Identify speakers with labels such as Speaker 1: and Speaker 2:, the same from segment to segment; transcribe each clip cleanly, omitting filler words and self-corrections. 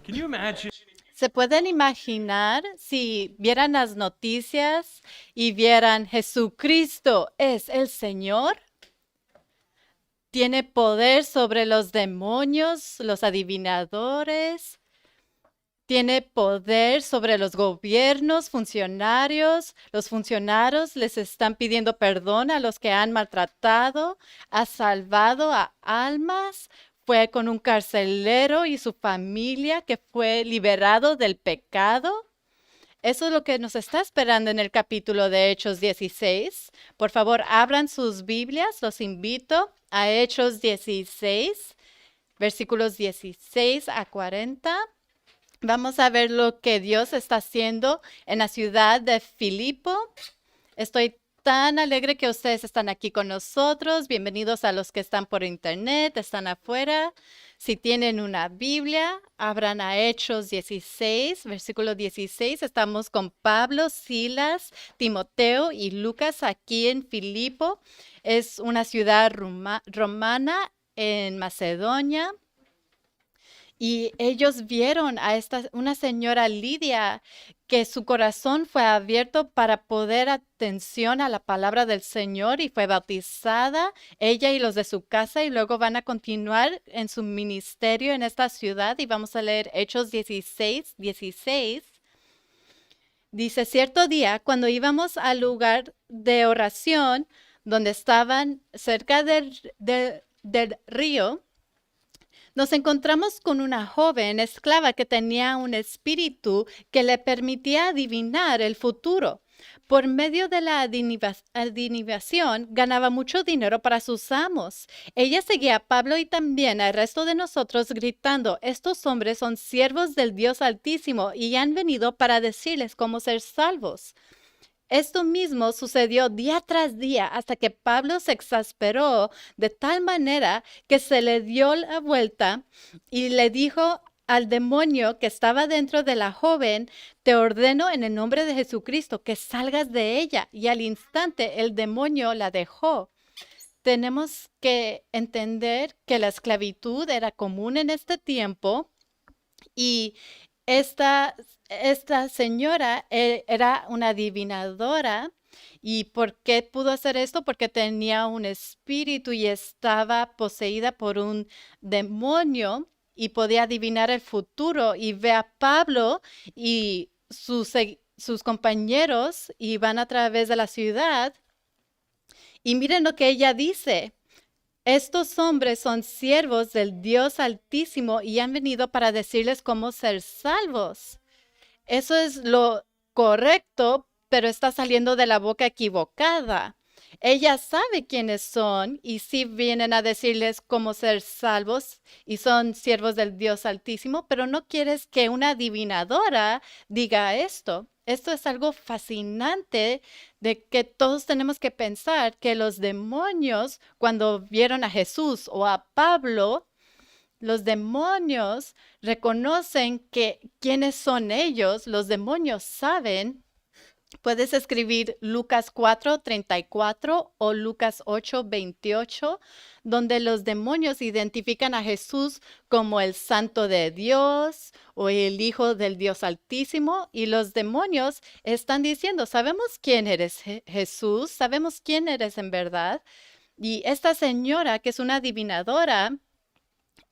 Speaker 1: Can you imagine
Speaker 2: ¿Se pueden imaginar si vieran las noticias y vieran Jesucristo es el Señor? Tiene poder sobre los demonios, los adivinadores, tiene poder sobre los gobiernos, funcionarios. Los funcionarios les están pidiendo perdón a los que han maltratado, ha salvado a almas. Fue con un carcelero y su familia que fue liberado del pecado. Eso es lo que nos está esperando en el capítulo de Hechos 16. Por favor, abran sus Biblias. Los invito a Hechos 16, versículos 16 a 40. Vamos a ver lo que Dios está haciendo en la ciudad de Filipo. Estoy tan alegre que ustedes están aquí con nosotros. Bienvenidos a los que están por internet, están afuera. Si tienen una Biblia, abran a Hechos 16, versículo 16. Estamos con Pablo, Silas, Timoteo y Lucas aquí en Filipo. Es una ciudad romana en Macedonia. Y ellos vieron a una señora Lidia que su corazón fue abierto para poner atención a la palabra del Señor y fue bautizada, ella y los de su casa, y luego van a continuar en su ministerio en esta ciudad. Y vamos a leer Hechos 16, 16. Dice, cierto día, cuando íbamos al lugar de oración, donde estaban cerca del río, nos encontramos con una joven esclava que tenía un espíritu que le permitía adivinar el futuro. Por medio de la adivinación ganaba mucho dinero para sus amos. Ella seguía a Pablo y también al resto de nosotros gritando, estos hombres son siervos del Dios Altísimo y han venido para decirles cómo ser salvos. Esto mismo sucedió día tras día hasta que Pablo se exasperó de tal manera que se le dio la vuelta y le dijo al demonio que estaba dentro de la joven, te ordeno en el nombre de Jesucristo que salgas de ella. Y al instante el demonio la dejó. Tenemos que entender que la esclavitud era común en este tiempo y esta señora era una adivinadora. ¿Y por qué pudo hacer esto? Porque tenía un espíritu y estaba poseída por un demonio y podía adivinar el futuro. Y ve a Pablo y sus compañeros y van a través de la ciudad. Y miren lo que ella dice. Estos hombres son siervos del Dios Altísimo y han venido para decirles cómo ser salvos. Eso es lo correcto, pero está saliendo de la boca equivocada. Ella sabe quiénes son y sí vienen a decirles cómo ser salvos y son siervos del Dios Altísimo, pero no quieres que una adivinadora diga esto. Esto es algo fascinante de que todos tenemos que pensar que los demonios, cuando vieron a Jesús o a Pablo, los demonios reconocen que quiénes son ellos, los demonios saben. Puedes escribir Lucas 4:34 o Lucas 8:28, donde los demonios identifican a Jesús como el Santo de Dios o el Hijo del Dios Altísimo. Y los demonios están diciendo, sabemos quién eres Jesús, sabemos quién eres en verdad. Y esta señora, que es una adivinadora,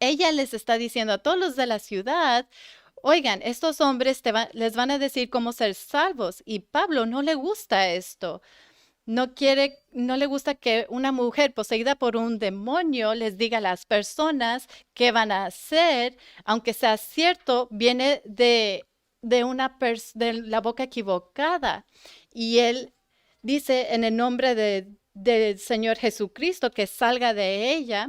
Speaker 2: ella les está diciendo a todos los de la ciudad, oigan, estos hombres les van a decir cómo ser salvos. Y Pablo no le gusta esto. No le gusta que una mujer poseída por un demonio les diga a las personas qué van a hacer, aunque sea cierto, viene de la boca equivocada. Y él dice en el nombre del Señor Jesucristo que salga de ella.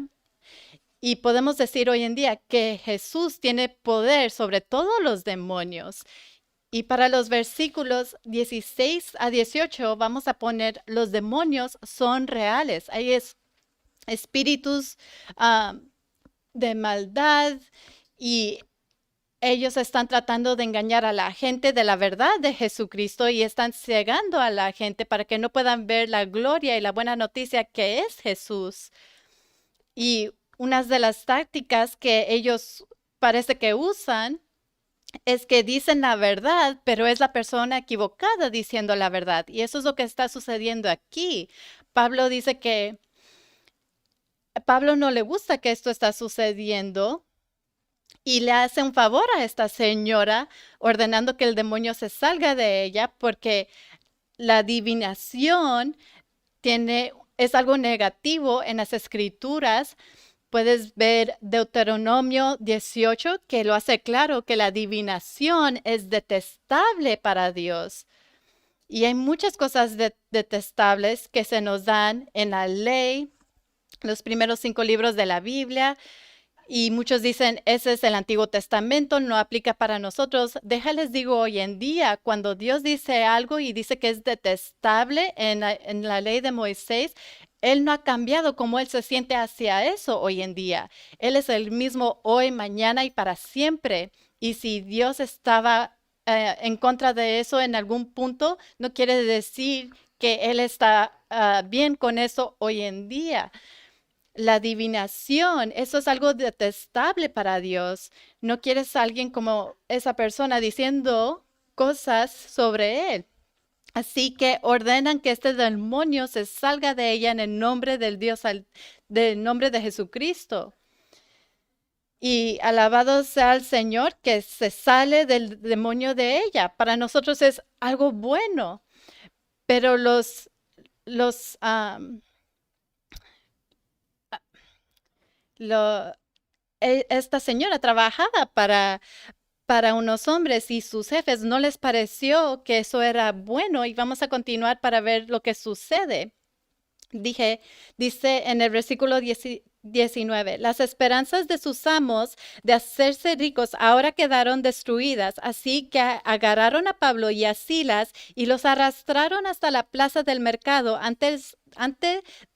Speaker 2: Y podemos decir hoy en día que Jesús tiene poder sobre todos los demonios. Y para los versículos 16 a 18 vamos a poner los demonios son reales. Hay espíritus ah, de maldad y ellos están tratando de engañar a la gente de la verdad de Jesucristo y están cegando a la gente para que no puedan ver la gloria y la buena noticia que es Jesús. Y unas de las tácticas que ellos parece que usan es que dicen la verdad, pero es la persona equivocada diciendo la verdad. Y eso es lo que está sucediendo aquí. Pablo dice que Pablo no le gusta que esto está sucediendo y le hace un favor a esta señora ordenando que el demonio se salga de ella porque la adivinación es algo negativo en las escrituras. Puedes ver Deuteronomio 18 que lo hace claro que la adivinación es detestable para Dios. Y hay muchas cosas detestables que se nos dan en la ley, los primeros 5 libros de la Biblia. Y muchos dicen, ese es el Antiguo Testamento, no aplica para nosotros. Déjales digo hoy en día, cuando Dios dice algo y dice que es detestable en la ley de Moisés, Él no ha cambiado como Él se siente hacia eso hoy en día. Él es el mismo hoy, mañana y para siempre. Y si Dios estaba en contra de eso en algún punto, no quiere decir que Él está bien con eso hoy en día. La adivinación, eso es algo detestable para Dios. No quieres a alguien como esa persona diciendo cosas sobre él. Así que ordenan que este demonio se salga de ella en el nombre del del nombre de Jesucristo. Y alabado sea el Señor que se sale del demonio de ella. Para nosotros es algo bueno, pero los, lo- esta señora trabajaba para unos hombres y sus jefes no les pareció que eso era bueno y vamos a continuar para ver lo que sucede. Dice en el versículo 19, las esperanzas de sus amos de hacerse ricos ahora quedaron destruidas, así que agarraron a Pablo y a Silas y los arrastraron hasta la plaza del mercado ante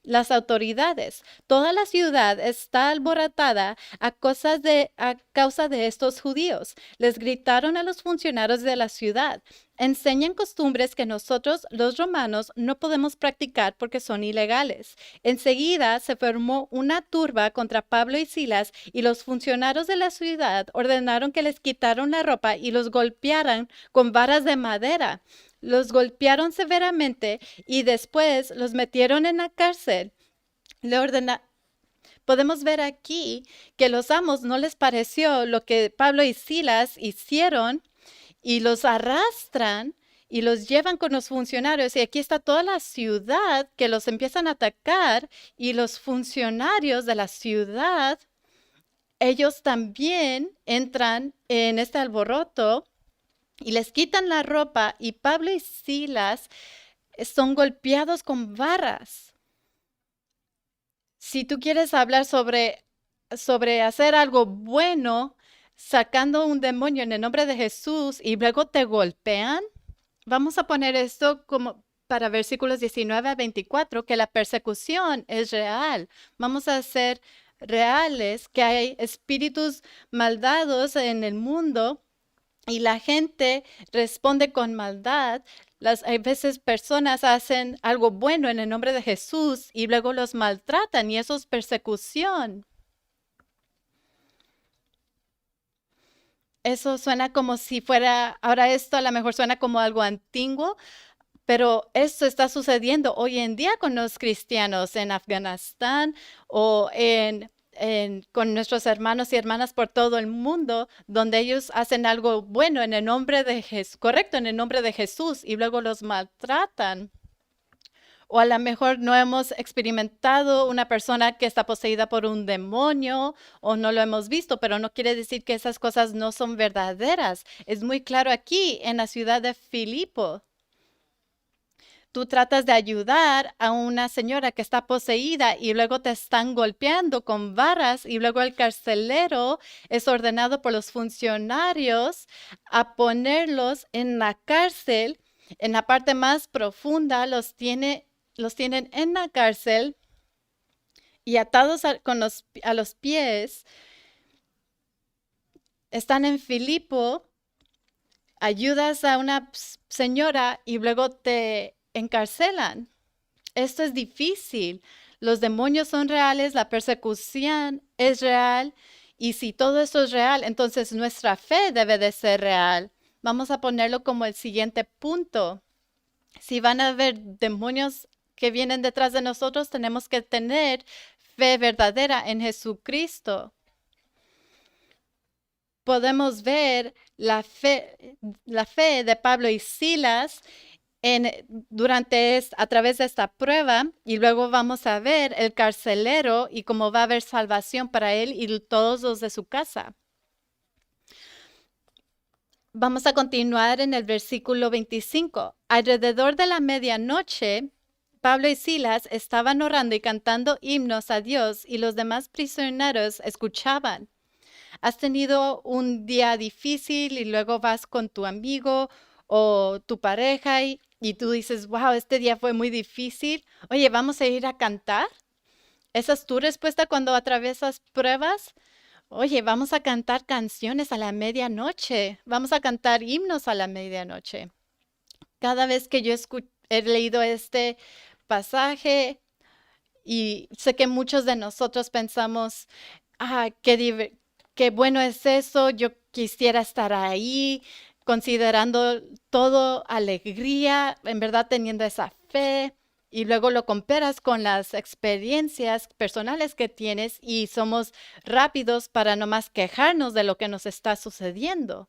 Speaker 2: las autoridades. Toda la ciudad está alborotada a causa de estos judíos. Les gritaron a los funcionarios de la ciudad: enseñan costumbres que nosotros, los romanos, no podemos practicar porque son ilegales. Enseguida se formó una turba contra Pablo y Silas y los funcionarios de la ciudad ordenaron que les quitaran la ropa y los golpearan con varas de madera. Los golpearon severamente y después los metieron en la cárcel. Le ordena Podemos ver aquí que los amos no les pareció lo que Pablo y Silas hicieron y los arrastran y los llevan con los funcionarios. Y aquí está toda la ciudad que los empiezan a atacar y los funcionarios de la ciudad, ellos también entran en este alboroto y les quitan la ropa y Pablo y Silas son golpeados con varas. Si tú quieres hablar sobre hacer algo bueno, sacando un demonio en el nombre de Jesús y luego te golpean, vamos a poner esto como para versículos 19 a 24, que la persecución es real. Vamos a ser reales, que hay espíritus maldados en el mundo y la gente responde con maldad. Hay veces personas hacen algo bueno en el nombre de Jesús y luego los maltratan y eso es persecución. Eso suena como si fuera, ahora esto a lo mejor suena como algo antiguo, pero esto está sucediendo hoy en día con los cristianos en Afganistán o con nuestros hermanos y hermanas por todo el mundo, donde ellos hacen algo bueno en el nombre de Jesús, correcto, en el nombre de Jesús, y luego los maltratan. O a lo mejor no hemos experimentado una persona que está poseída por un demonio o no lo hemos visto, pero no quiere decir que esas cosas no son verdaderas. Es muy claro aquí en la ciudad de Filipo. Tú tratas de ayudar a una señora que está poseída y luego te están golpeando con varas y luego el carcelero es ordenado por los funcionarios a ponerlos en la cárcel. En la parte más profunda los tienen en la cárcel y atados a los pies. Están en Filipo, ayudas a una señora y luego te encarcelan. Esto es difícil. Los demonios son reales, la persecución es real Y si todo esto es real, entonces nuestra fe debe de ser real. Vamos a ponerlo como el siguiente punto. Si van a haber demonios que vienen detrás de nosotros, tenemos que tener fe verdadera en Jesucristo. Podemos ver la fe de Pablo y Silas a través de esta prueba, y luego vamos a ver el carcelero y cómo va a haber salvación para él y todos los de su casa. Vamos a continuar en el versículo 25. Alrededor de la medianoche, Pablo y Silas estaban orando y cantando himnos a Dios, y los demás prisioneros escuchaban. ¿Has tenido un día difícil y luego vas con tu amigo o tu pareja y tú dices, wow, este día fue muy difícil? Oye, ¿vamos a ir a cantar? ¿Esa es tu respuesta cuando atraviesas pruebas? Oye, vamos a cantar canciones a la medianoche. Vamos a cantar himnos a la medianoche. Cada vez que yo he leído este pasaje, y sé que muchos de nosotros pensamos, qué bueno es eso, yo quisiera estar ahí, considerando todo alegría, en verdad teniendo esa fe, y luego lo comparas con las experiencias personales que tienes y somos rápidos para nomás quejarnos de lo que nos está sucediendo.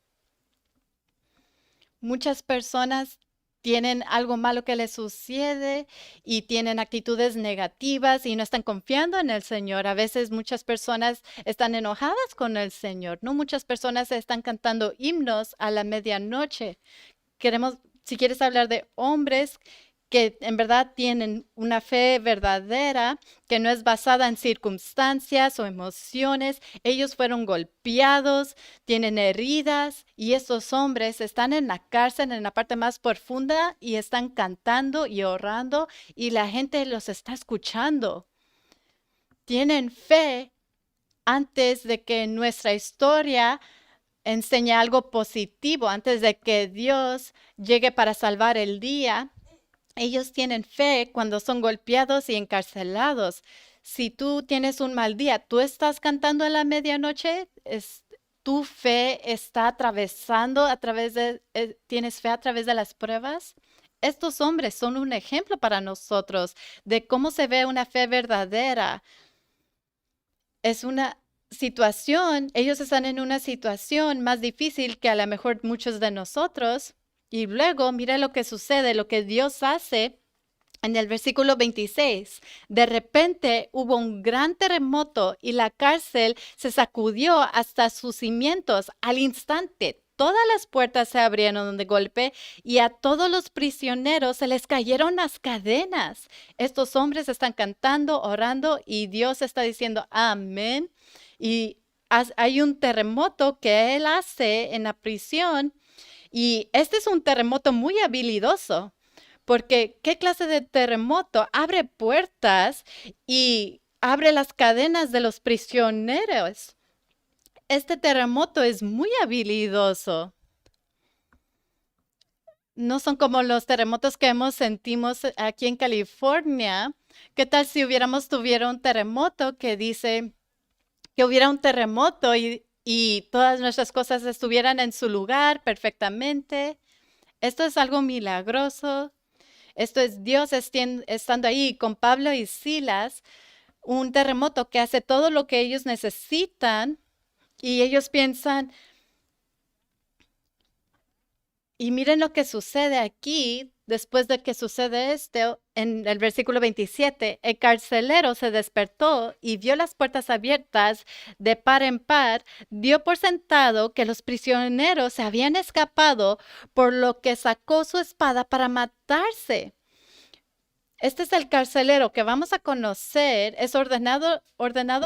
Speaker 2: Muchas personas tienen algo malo que les sucede y tienen actitudes negativas y no están confiando en el Señor. A veces muchas personas están enojadas con el Señor, ¿no? Muchas personas están cantando himnos a la medianoche. Si quieres hablar de hombres que en verdad tienen una fe verdadera, que no es basada en circunstancias o emociones. Ellos fueron golpeados, tienen heridas, y estos hombres están en la cárcel, en la parte más profunda, y están cantando y orando, y la gente los está escuchando. Tienen fe antes de que nuestra historia enseñe algo positivo, antes de que Dios llegue para salvar el día. Ellos tienen fe cuando son golpeados y encarcelados. Si tú tienes un mal día, tú estás cantando a la medianoche, tu fe está atravesando tienes fe a través de las pruebas. Estos hombres son un ejemplo para nosotros de cómo se ve una fe verdadera. Es una situación, ellos están en una situación más difícil que a lo mejor muchos de nosotros. Y luego, mira lo que sucede, lo que Dios hace en el versículo 26. De repente hubo un gran terremoto y la cárcel se sacudió hasta sus cimientos. Al instante, todas las puertas se abrieron de golpe y a todos los prisioneros se les cayeron las cadenas. Estos hombres están cantando, orando, y Dios está diciendo amén. Y hay un terremoto que Él hace en la prisión. Y este es un terremoto muy habilidoso, porque ¿qué clase de terremoto? Abre puertas y abre las cadenas de los prisioneros. Este terremoto es muy habilidoso. No son como los terremotos que sentimos aquí en California. ¿Qué tal si tuviera un terremoto que dice que hubiera un terremoto y todas nuestras cosas estuvieran en su lugar perfectamente? Esto es algo milagroso. Esto es Dios estando ahí con Pablo y Silas, un terremoto que hace todo lo que ellos necesitan, y ellos piensan, y miren lo que sucede aquí. Después de que sucede esto, en el versículo 27, el carcelero se despertó y vio las puertas abiertas de par en par. Dio por sentado que los prisioneros se habían escapado, por lo que sacó su espada para matarse. Este es el carcelero que vamos a conocer. Es ordenado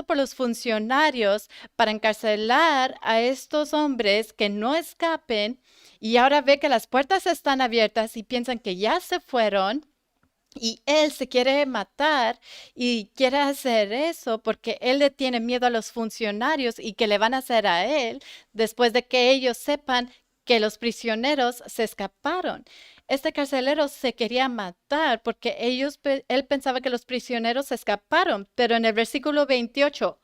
Speaker 2: por los funcionarios para encarcelar a estos hombres que no escapen, y ahora ve que las puertas están abiertas y piensan que ya se fueron, y él se quiere matar y quiere hacer eso porque él le tiene miedo a los funcionarios y que le van a hacer a él después de que ellos sepan que los prisioneros se escaparon. Este carcelero se quería matar porque él pensaba que los prisioneros se escaparon, pero en el versículo 28,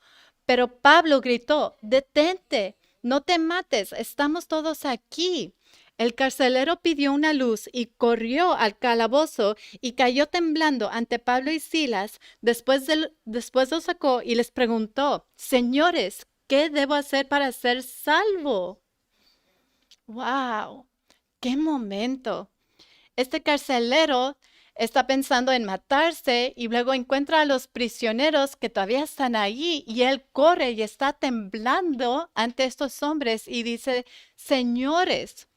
Speaker 2: Pero Pablo gritó, detente, no te mates, estamos todos aquí. El carcelero pidió una luz y corrió al calabozo y cayó temblando ante Pablo y Silas. Después los sacó y les preguntó, señores, ¿qué debo hacer para ser salvo? ¡Wow! ¡Qué momento! Este carcelero está pensando en matarse y luego encuentra a los prisioneros que todavía están allí y él corre y está temblando ante estos hombres y dice, señores,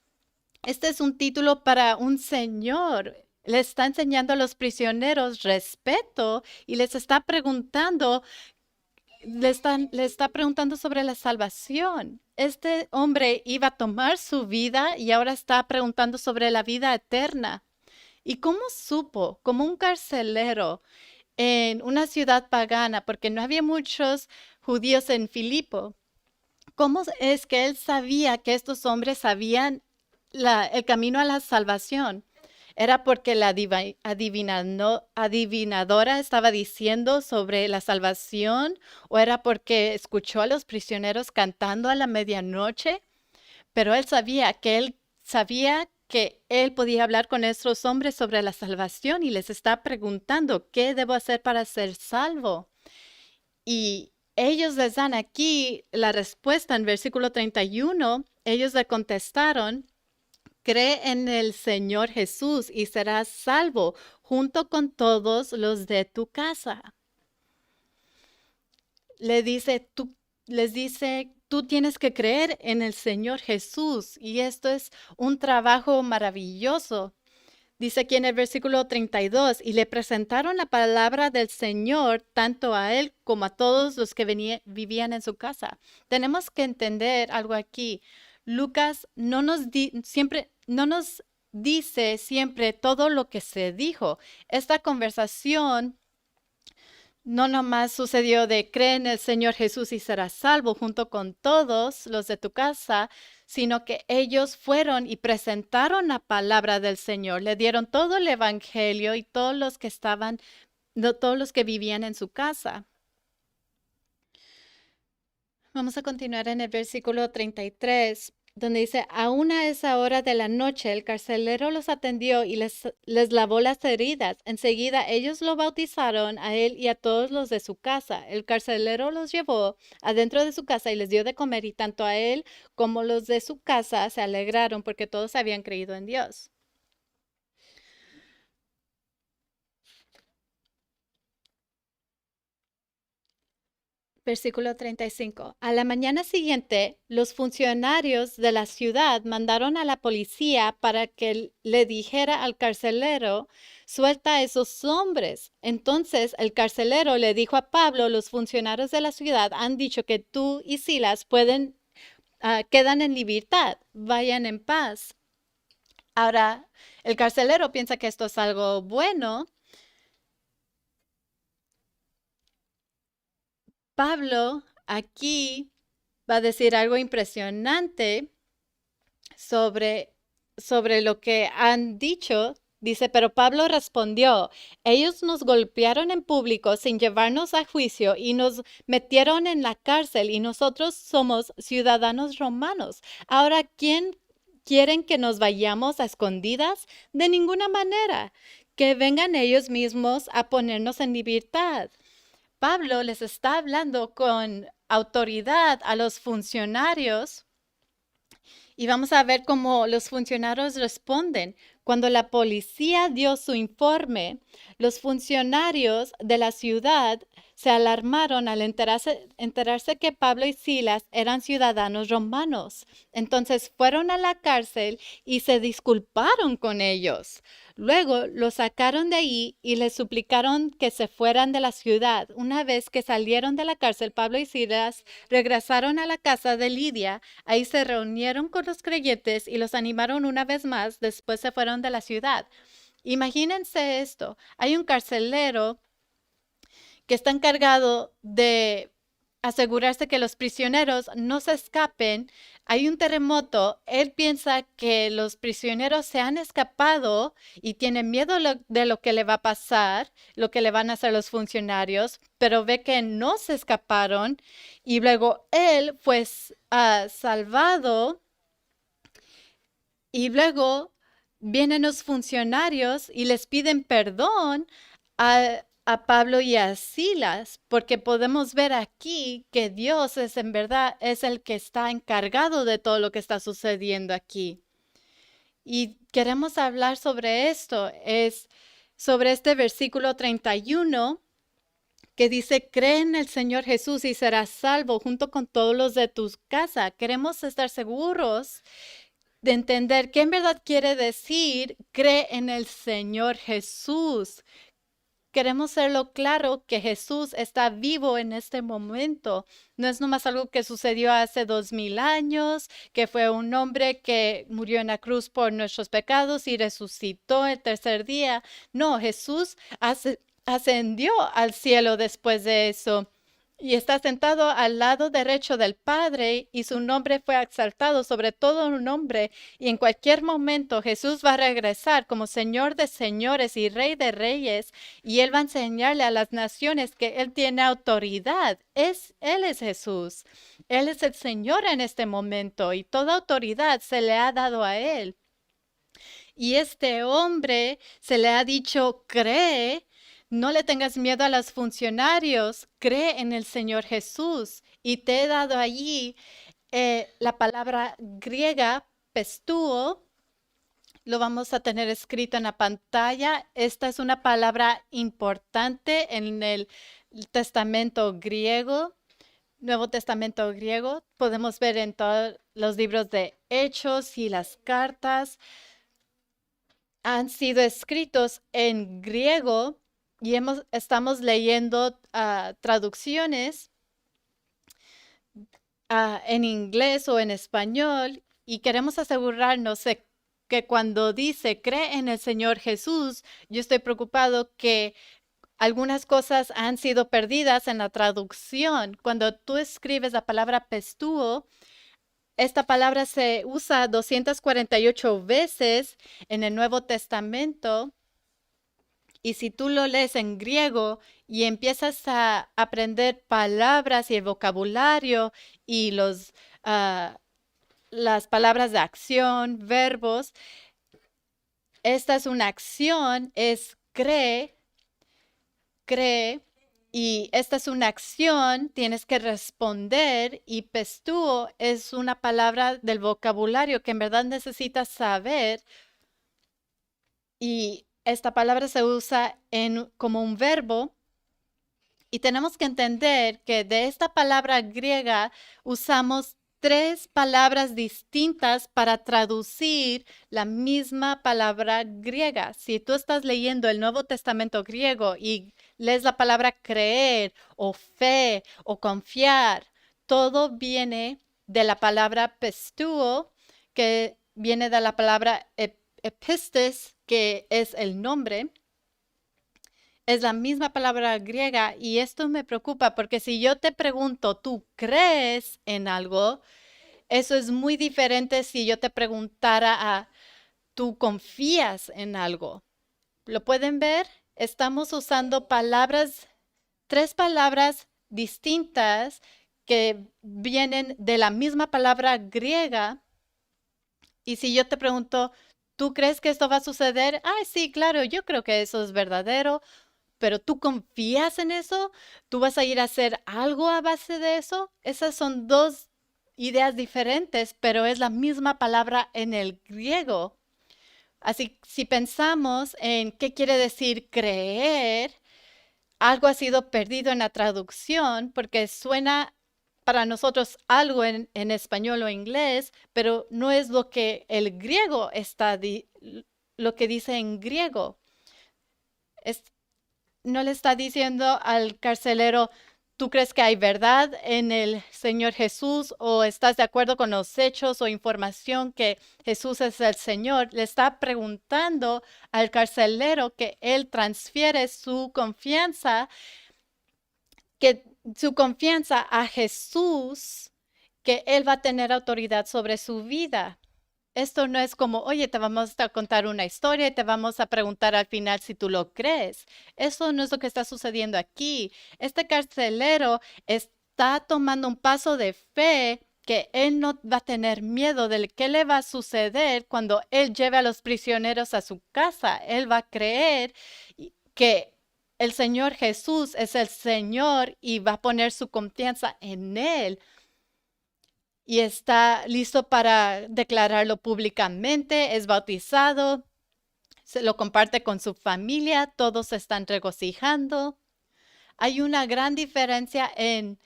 Speaker 2: este es un título para un señor. Le está enseñando a los prisioneros respeto y les está preguntando, le está preguntando sobre la salvación. Este hombre iba a tomar su vida y ahora está preguntando sobre la vida eterna. ¿Y cómo supo, como un carcelero en una ciudad pagana, porque no había muchos judíos en Filipo, cómo es que él sabía que estos hombres sabían el camino a la salvación? ¿Era porque la adivinadora estaba diciendo sobre la salvación? ¿O era porque escuchó a los prisioneros cantando a la medianoche? Pero él sabía que él podía hablar con estos hombres sobre la salvación y les está preguntando, ¿qué debo hacer para ser salvo? Y ellos les dan aquí la respuesta en versículo 31. Ellos le contestaron, cree en el Señor Jesús y serás salvo junto con todos los de tu casa. Le dice, les dice, tú tienes que creer en el Señor Jesús y esto es un trabajo maravilloso. Dice aquí en el versículo 32, y le presentaron la palabra del Señor tanto a él como a todos los que vivían en su casa. Tenemos que entender algo aquí. Lucas no nos dice siempre todo lo que se dijo. Esta conversación no nomás sucedió de cree en el Señor Jesús y serás salvo junto con todos los de tu casa, sino que ellos fueron y presentaron la palabra del Señor, le dieron todo el evangelio y todos los que estaban, no, todos los que vivían en su casa. Vamos a continuar en el versículo 33, donde dice, aún a esa hora de la noche el carcelero los atendió y les lavó las heridas. Enseguida ellos lo bautizaron a él y a todos los de su casa. El carcelero los llevó adentro de su casa y les dio de comer y tanto a él como los de su casa se alegraron porque todos habían creído en Dios. Versículo 35. A la mañana siguiente, los funcionarios de la ciudad mandaron a la policía para que le dijera al carcelero, suelta a esos hombres. Entonces el carcelero le dijo a Pablo, los funcionarios de la ciudad han dicho que tú y Silas quedan en libertad, vayan en paz. Ahora, el carcelero piensa que esto es algo bueno. Pablo aquí va a decir algo impresionante sobre, sobre lo que han dicho. Dice, pero Pablo respondió, ellos nos golpearon en público sin llevarnos a juicio y nos metieron en la cárcel y nosotros somos ciudadanos romanos. Ahora, ¿quién quieren que nos vayamos a escondidas? De ninguna manera. Que vengan ellos mismos a ponernos en libertad. Pablo les está hablando con autoridad a los funcionarios y vamos a ver cómo los funcionarios responden. Cuando la policía dio su informe, los funcionarios de la ciudad se alarmaron al enterarse que Pablo y Silas eran ciudadanos romanos. Entonces fueron a la cárcel y se disculparon con ellos. Luego los sacaron de ahí y les suplicaron que se fueran de la ciudad. Una vez que salieron de la cárcel, Pablo y Silas regresaron a la casa de Lidia. Ahí se reunieron con los creyentes y los animaron una vez más. Después se fueron de la ciudad. Imagínense esto. Hay un carcelero que está encargado de asegurarse que los prisioneros no se escapen hay un terremoto, él piensa que los prisioneros se han escapado y tiene miedo de lo que le va a pasar, lo que le van a hacer los funcionarios, pero ve que no se escaparon y luego él fue salvado y luego vienen los funcionarios y les piden perdón a Pablo y a Silas, porque podemos ver aquí que Dios es en verdad es el que está encargado de todo lo que está sucediendo aquí. Y queremos hablar sobre esto, es sobre este versículo 31 que dice, cree en el Señor Jesús y serás salvo junto con todos los de tu casa. Queremos estar seguros de entender qué en verdad quiere decir, cree en el Señor Jesús. Queremos serlo claro que Jesús está vivo en este momento. No es nomás algo que sucedió hace 2000 años, que fue un hombre que murió en la cruz por nuestros pecados y resucitó el tercer día. No, Jesús ascendió al cielo después de eso y está sentado al lado derecho del Padre y su nombre fue exaltado sobre todo un nombre y en cualquier momento Jesús va a regresar como Señor de señores y Rey de reyes y Él va a enseñarle a las naciones que Él tiene autoridad. Él es Jesús. Él es el Señor en este momento y toda autoridad se le ha dado a Él. Y este hombre se le ha dicho, cree, no le tengas miedo a los funcionarios, cree en el Señor Jesús. Y te he dado allí la palabra griega, pestúo, lo vamos a tener escrito en la pantalla. Esta es una palabra importante en el Testamento griego, Nuevo Testamento griego. Podemos ver en todos los libros de Hechos y las cartas. Han sido escritos en griego y estamos leyendo traducciones en inglés o en español y queremos asegurarnos de que cuando dice cree en el Señor Jesús, yo estoy preocupado que algunas cosas han sido perdidas en la traducción. Cuando tú escribes la palabra pestúo, esta palabra se usa 248 veces en el Nuevo Testamento. Y si tú lo lees en griego y empiezas a aprender palabras y el vocabulario y las palabras de acción, verbos, esta es una acción, es cree, y esta es una acción, tienes que responder y pestúo es una palabra del vocabulario que en verdad necesitas saber y esta palabra se usa como un verbo y tenemos que entender que de esta palabra griega usamos tres palabras distintas para traducir la misma palabra griega. Si tú estás leyendo el Nuevo Testamento griego y lees la palabra creer o fe o confiar, todo viene de la palabra pestúo, que viene de la palabra epistes, que es el nombre. Es la misma palabra griega y esto me preocupa porque si yo te pregunto, ¿tú crees en algo? Eso es muy diferente si yo te preguntara ¿tú confías en algo? ¿Lo pueden ver? Estamos usando tres palabras distintas que vienen de la misma palabra griega. Y si yo te pregunto, ¿tú crees que esto va a suceder? Ay, sí, claro, yo creo que eso es verdadero, pero ¿tú confías en eso? ¿Tú vas a ir a hacer algo a base de eso? Esas son dos ideas diferentes, pero es la misma palabra en el griego. Así, si pensamos en qué quiere decir creer, algo ha sido perdido en la traducción porque suena para nosotros algo en español o inglés, pero no es lo que el griego lo que dice en griego. No le está diciendo al carcelero, ¿tú crees que hay verdad en el Señor Jesús o estás de acuerdo con los hechos o información que Jesús es el Señor? Le está preguntando al carcelero que él transfiere su confianza a Jesús que Él va a tener autoridad sobre su vida. Esto no es como, oye, te vamos a contar una historia y te vamos a preguntar al final si tú lo crees. Eso no es lo que está sucediendo aquí. Este carcelero está tomando un paso de fe que él no va a tener miedo de qué le va a suceder cuando él lleve a los prisioneros a su casa. Él va a creer que el Señor Jesús es el Señor y va a poner su confianza en Él y está listo para declararlo públicamente, es bautizado, se lo comparte con su familia, todos se están regocijando. Hay una gran diferencia en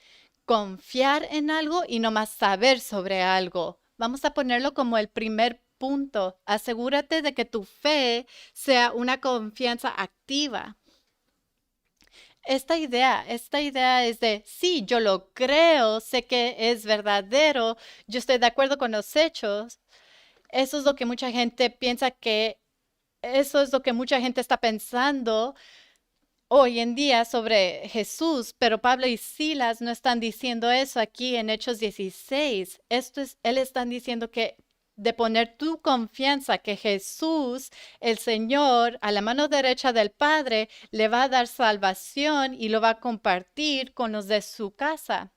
Speaker 2: confiar en algo y no más saber sobre algo. Vamos a ponerlo como el primer punto. Asegúrate de que tu fe sea una confianza activa. Esta idea es de, sí, yo lo creo, sé que es verdadero, yo estoy de acuerdo con los hechos. Eso es lo que mucha gente piensa que, eso es lo que mucha gente está pensando hoy en día sobre Jesús, pero Pablo y Silas no están diciendo eso aquí en Hechos 16. Él están diciendo que de poner tu confianza que Jesús, el Señor, a la mano derecha del Padre, le va a dar salvación y lo va a compartir con los de su casa.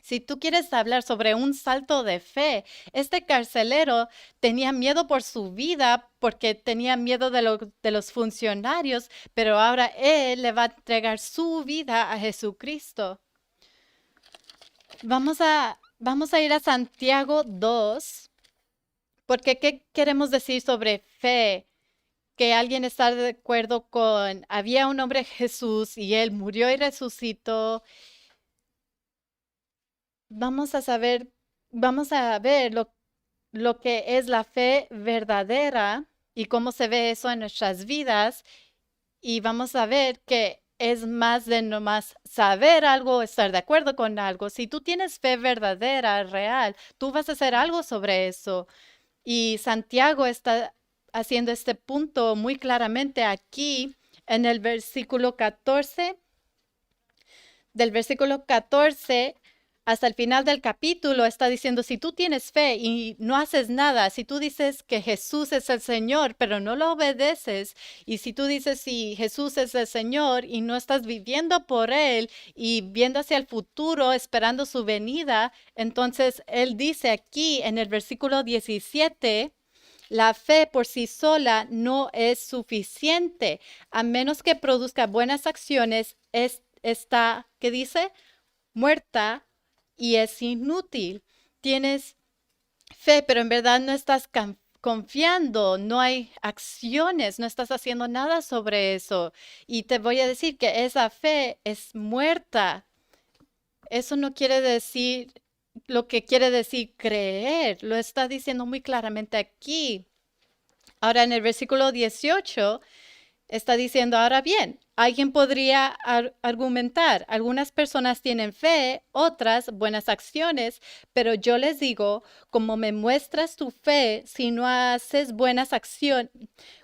Speaker 2: Si tú quieres hablar sobre un salto de fe, este carcelero tenía miedo por su vida porque tenía miedo de los funcionarios, pero ahora él le va a entregar su vida a Jesucristo. Vamos a ir a Santiago 2, porque ¿qué queremos decir sobre fe? Que alguien está de acuerdo con, había un hombre Jesús y él murió y resucitó. Vamos a saber, vamos a ver lo que es la fe verdadera y cómo se ve eso en nuestras vidas. Y vamos a ver que es más de nomás saber algo, estar de acuerdo con algo. Si tú tienes fe verdadera, real, tú vas a hacer algo sobre eso. Y Santiago está haciendo este punto muy claramente aquí en el versículo 14. Del versículo 14 hasta el final del capítulo está diciendo, si tú tienes fe y no haces nada, si tú dices que Jesús es el Señor, pero no lo obedeces, y si tú dices si Jesús es el Señor y no estás viviendo por Él y viendo hacia el futuro, esperando su venida, entonces Él dice aquí en el versículo 17, la fe por sí sola no es suficiente, a menos que produzca buenas acciones, está, ¿qué dice? Muerta y es inútil. Tienes fe, pero en verdad no estás confiando, no hay acciones, no estás haciendo nada sobre eso. Y te voy a decir que esa fe es muerta. Eso no quiere decir lo que quiere decir creer, lo está diciendo muy claramente aquí. Ahora en el versículo 18 está diciendo, ahora bien, alguien podría argumentar, algunas personas tienen fe, otras buenas acciones, pero yo les digo, como me muestras tu fe si no haces buenas acciones?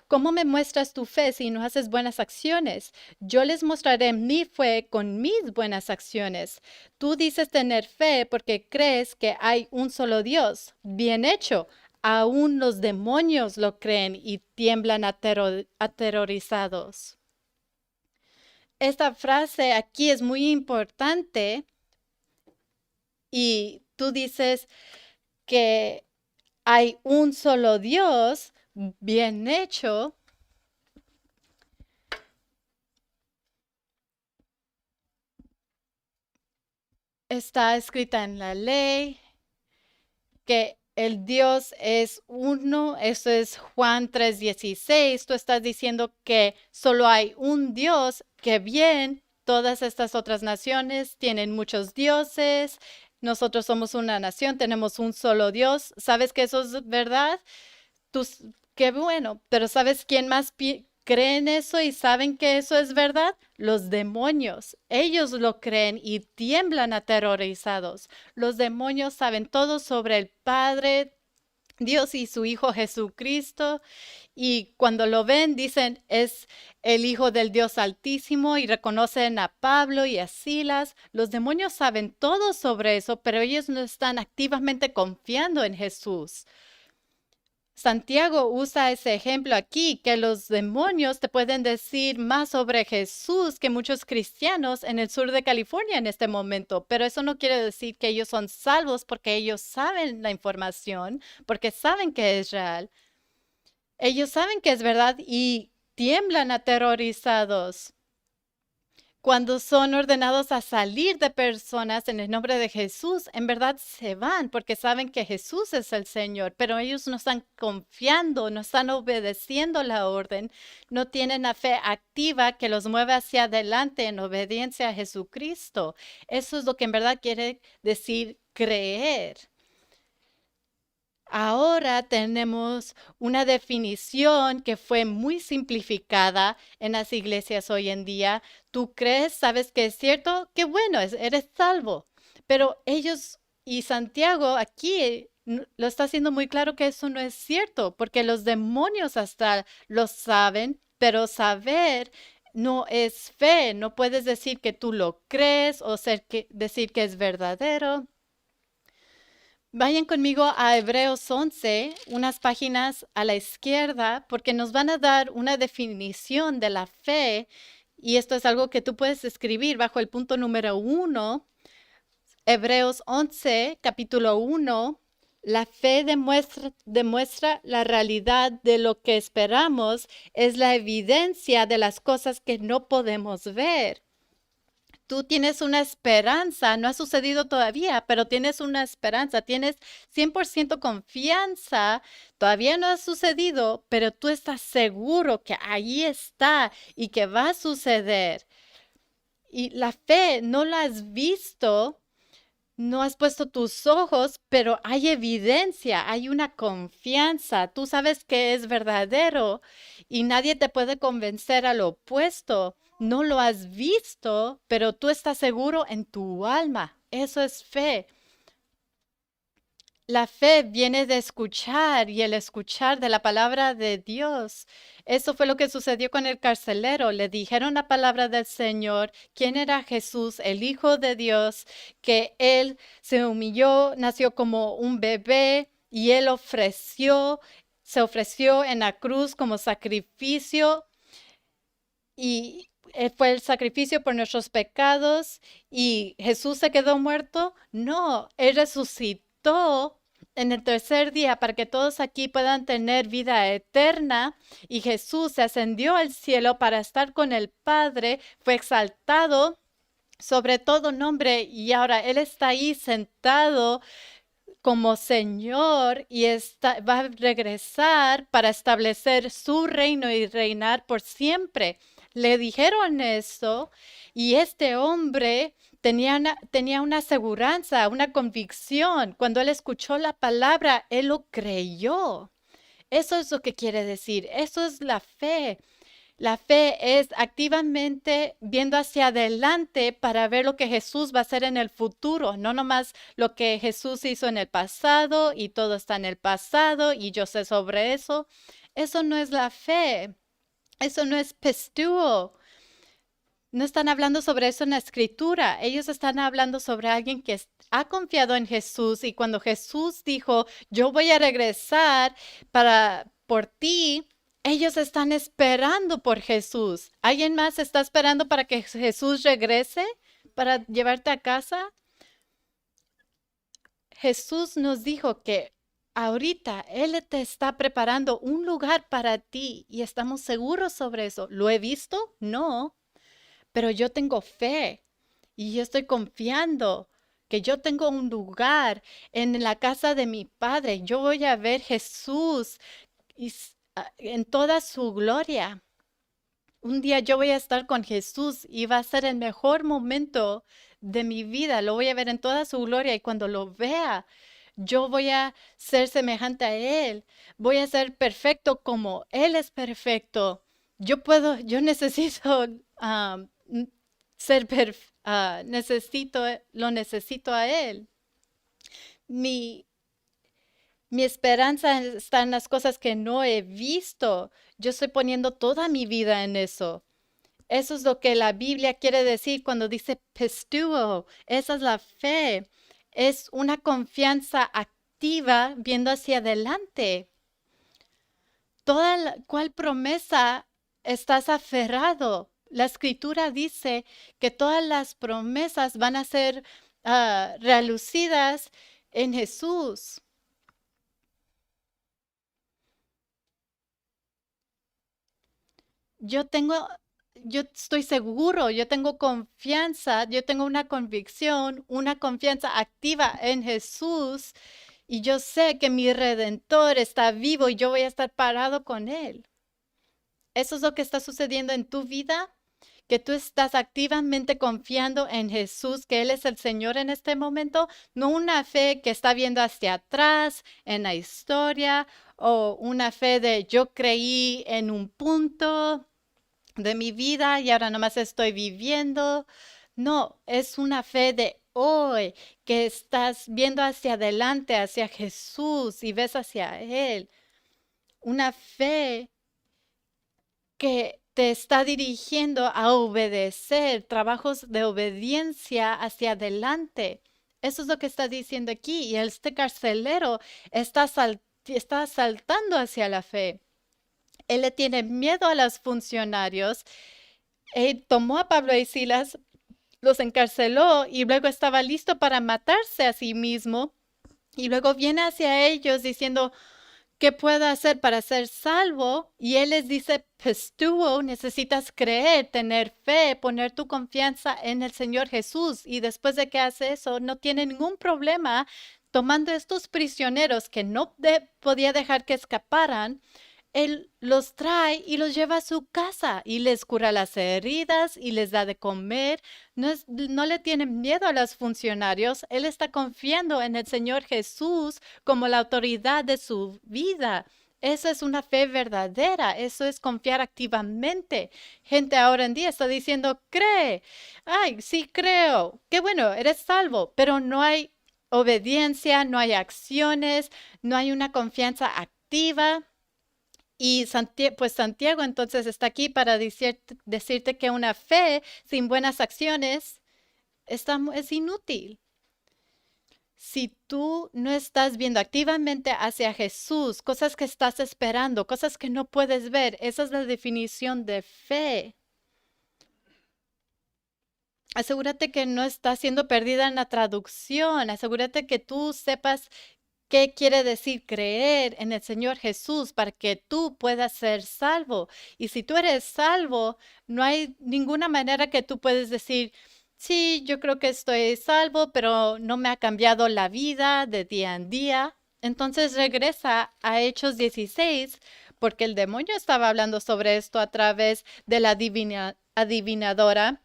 Speaker 2: ¿Cómo me muestras tu fe si no haces buenas acciones? Yo les mostraré mi fe con mis buenas acciones. Tú dices tener fe porque crees que hay un solo Dios. Bien hecho. Aún los demonios lo creen y tiemblan aterrorizados. Esta frase aquí es muy importante y tú dices que hay un solo Dios, bien hecho. Está escrita en la ley que el Dios es uno, eso es Juan 3:16. Tú estás diciendo que solo hay un Dios, que bien, todas estas otras naciones tienen muchos dioses. Nosotros somos una nación, tenemos un solo Dios. ¿Sabes que eso es verdad? Tú, qué bueno, pero ¿sabes quién más cree en eso y saben que eso es verdad? Los demonios. Ellos lo creen y tiemblan aterrorizados. Los demonios saben todo sobre el Padre, Dios y su Hijo Jesucristo, y cuando lo ven dicen es el Hijo del Dios Altísimo y reconocen a Pablo y a Silas. Los demonios saben todo sobre eso, pero ellos no están activamente confiando en Jesús. Santiago usa ese ejemplo aquí, que los demonios te pueden decir más sobre Jesús que muchos cristianos en el sur de California en este momento, pero eso no quiere decir que ellos son salvos porque ellos saben la información, porque saben que es real. Ellos saben que es verdad y tiemblan aterrorizados cuando son ordenados a salir de personas en el nombre de Jesús, en verdad se van porque saben que Jesús es el Señor, pero ellos no están confiando, no están obedeciendo la orden, no tienen la fe activa que los mueve hacia adelante en obediencia a Jesucristo. Eso es lo que en verdad quiere decir creer. Ahora tenemos una definición que fue muy simplificada en las iglesias hoy en día. Tú crees, sabes que es cierto, qué bueno, eres salvo. Pero ellos y Santiago aquí lo está haciendo muy claro que eso no es cierto, porque los demonios hasta lo saben, pero saber no es fe. No puedes decir que tú lo crees o decir que es verdadero. Vayan conmigo a Hebreos 11, unas páginas a la izquierda, porque nos van a dar una definición de la fe, y esto es algo que tú puedes escribir bajo el punto número 1. Hebreos 11, capítulo 1. La fe demuestra la realidad de lo que esperamos, es la evidencia de las cosas que no podemos ver. Tú tienes una esperanza, no ha sucedido todavía, pero tienes una esperanza, tienes 100% confianza, todavía no ha sucedido, pero tú estás seguro que ahí está y que va a suceder. Y la fe no la has visto, no has puesto tus ojos, pero hay evidencia, hay una confianza. Tú sabes que es verdadero y nadie te puede convencer al opuesto. No lo has visto, pero tú estás seguro en tu alma. Eso es fe. La fe viene de escuchar y el escuchar de la palabra de Dios. Eso fue lo que sucedió con el carcelero. Le dijeron la palabra del Señor, quién era Jesús, el Hijo de Dios, que él se humilló, nació como un bebé y él se ofreció en la cruz como sacrificio y fue el sacrificio por nuestros pecados y Jesús se quedó muerto. No, él resucitó en el tercer día para que todos aquí puedan tener vida eterna y Jesús se ascendió al cielo para estar con el Padre, fue exaltado sobre todo nombre y ahora Él está ahí sentado como Señor y va a regresar para establecer su reino y reinar por siempre. Le dijeron eso y este hombre tenía una aseguranza, una convicción. Cuando él escuchó la palabra, él lo creyó. Eso es lo que quiere decir. Eso es la fe. La fe es activamente viendo hacia adelante para ver lo que Jesús va a hacer en el futuro, no nomás lo que Jesús hizo en el pasado y todo está en el pasado y yo sé sobre eso. Eso no es la fe. Eso no es pistúo. No están hablando sobre eso en la escritura. Ellos están hablando sobre alguien que ha confiado en Jesús y cuando Jesús dijo, yo voy a regresar por ti, ellos están esperando por Jesús. ¿Alguien más está esperando para que Jesús regrese para llevarte a casa? Jesús nos dijo que ahorita Él te está preparando un lugar para ti y estamos seguros sobre eso. ¿Lo he visto? No, pero yo tengo fe y yo estoy confiando que yo tengo un lugar en la casa de mi Padre. Yo voy a ver Jesús en toda su gloria. Un día yo voy a estar con Jesús y va a ser el mejor momento de mi vida. Lo voy a ver en toda su gloria y cuando lo vea, yo voy a ser semejante a Él. Voy a ser perfecto como Él es perfecto. Yo necesito ser lo necesito a Él. Mi, Mi esperanza está en las cosas que no he visto. Yo estoy poniendo toda mi vida en eso. Eso es lo que la Biblia quiere decir cuando dice pistuo. Esa es la fe. Es una confianza activa viendo hacia adelante. ¿Cuál promesa estás aferrado? La escritura dice que todas las promesas van a ser relucidas en Jesús. Yo tengo, yo estoy seguro, yo tengo confianza, yo tengo una convicción, una confianza activa en Jesús y yo sé que mi Redentor está vivo y yo voy a estar parado con Él. Eso es lo que está sucediendo en tu vida, que tú estás activamente confiando en Jesús, que Él es el Señor en este momento, no una fe que está viendo hacia atrás en la historia o una fe de yo creí en un punto de mi vida y ahora nomás estoy viviendo. No, es una fe de hoy que estás viendo hacia adelante, hacia Jesús y ves hacia Él. Una fe que te está dirigiendo a obedecer, trabajos de obediencia hacia adelante. Eso es lo que está diciendo aquí. Y este carcelero está saltando hacia la fe. Él le tiene miedo a los funcionarios. Él tomó a Pablo y Silas, los encarceló y luego estaba listo para matarse a sí mismo. Y luego viene hacia ellos diciendo, ¿qué puedo hacer para ser salvo? Y él les dice, pues tú necesitas creer, tener fe, poner tu confianza en el Señor Jesús. Y después de que hace eso, no tiene ningún problema tomando estos prisioneros que no podía dejar que escaparan. Él los trae y los lleva a su casa y les cura las heridas y les da de comer. No le tiene miedo a los funcionarios. Él está confiando en el Señor Jesús como la autoridad de su vida. Eso es una fe verdadera, eso es confiar activamente. Gente ahora en día está diciendo, cree, ay, sí creo, qué bueno, eres salvo, pero no hay obediencia, no hay acciones, no hay una confianza activa. Y pues Santiago entonces está aquí para decirte que una fe sin buenas acciones es inútil. Si tú no estás viendo activamente hacia Jesús, cosas que estás esperando, cosas que no puedes ver, esa es la definición de fe. Asegúrate que no está siendo perdida en la traducción. Asegúrate que tú sepas qué quiere decir creer en el Señor Jesús para que tú puedas ser salvo. Y si tú eres salvo, no hay ninguna manera que tú puedes decir, sí, yo creo que estoy salvo, pero no me ha cambiado la vida de día en día. Entonces regresa a Hechos 16, porque el demonio estaba hablando sobre esto a través de la adivinadora.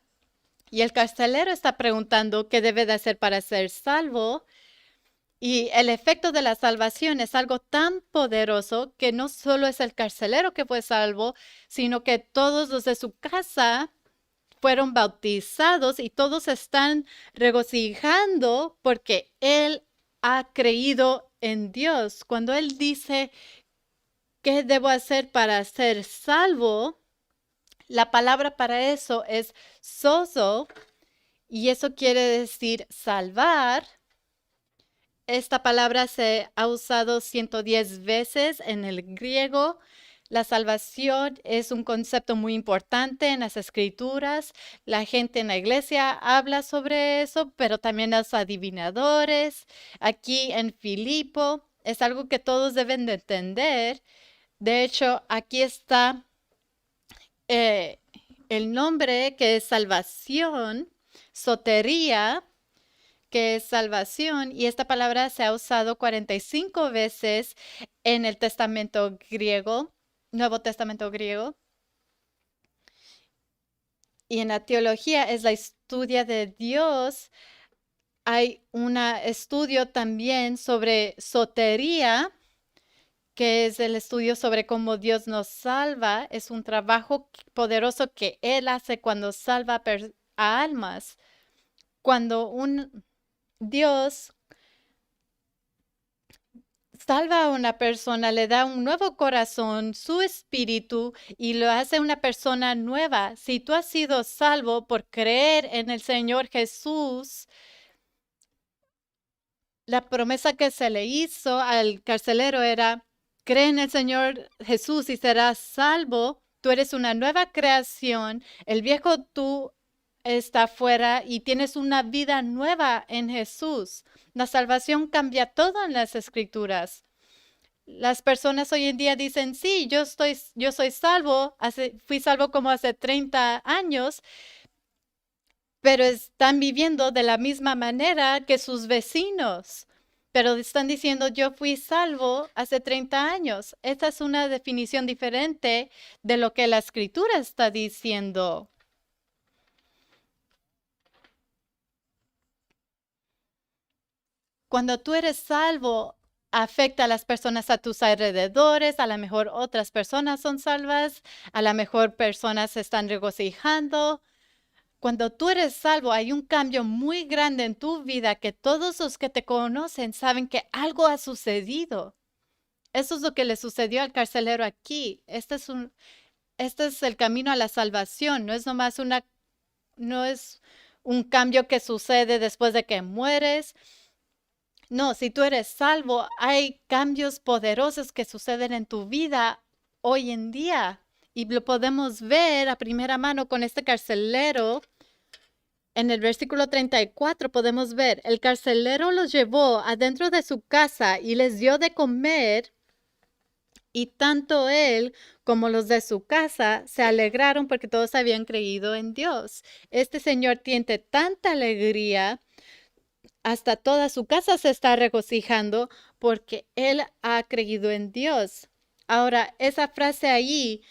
Speaker 2: Y el carcelero está preguntando qué debe de hacer para ser salvo. Y el efecto de la salvación es algo tan poderoso que no solo es el carcelero que fue salvo, sino que todos los de su casa fueron bautizados y todos están regocijando porque él ha creído en Dios. Cuando él dice, ¿qué debo hacer para ser salvo? La palabra para eso es sozo y eso quiere decir salvar. Esta palabra se ha usado 110 veces en el griego. La salvación es un concepto muy importante en las escrituras. La gente en la iglesia habla sobre eso, pero también los adivinadores. Aquí en Filipo es algo que todos deben de entender. De hecho, aquí está eh, el nombre que es salvación, sotería, que es salvación, y esta palabra se ha usado 45 veces en el Testamento griego, Nuevo Testamento griego, y en la teología es la estudia de Dios. Hay un estudio también sobre sotería, que es el estudio sobre cómo Dios nos salva. Es un trabajo poderoso que Él hace cuando salva a almas. Cuando un Dios salva a una persona, le da un nuevo corazón, su espíritu y lo hace una persona nueva. Si tú has sido salvo por creer en el Señor Jesús, la promesa que se le hizo al carcelero era, cree en el Señor Jesús y serás salvo. Tú eres una nueva creación. El viejo tú está fuera y tienes una vida nueva en Jesús. La salvación cambia todo en las Escrituras. Las personas hoy en día dicen, sí, yo soy salvo, fui salvo como hace 30 años, pero están viviendo de la misma manera que sus vecinos. Pero están diciendo, yo fui salvo hace 30 años. Esta es una definición diferente de lo que la Escritura está diciendo. Cuando tú eres salvo, afecta a las personas a tus alrededores, a lo mejor otras personas son salvas, a lo mejor personas se están regocijando. Cuando tú eres salvo, hay un cambio muy grande en tu vida que todos los que te conocen saben que algo ha sucedido. Eso es lo que le sucedió al carcelero aquí. Este es el camino a la salvación. No es un cambio que sucede después de que mueres. No, si tú eres salvo, hay cambios poderosos que suceden en tu vida hoy en día. Y lo podemos ver a primera mano con este carcelero. En el versículo 34 podemos ver, el carcelero los llevó adentro de su casa y les dio de comer, y tanto él como los de su casa se alegraron porque todos habían creído en Dios. Este señor tiene tanta alegría, hasta toda su casa se está regocijando porque él ha creído en Dios. Ahora, esa frase ahí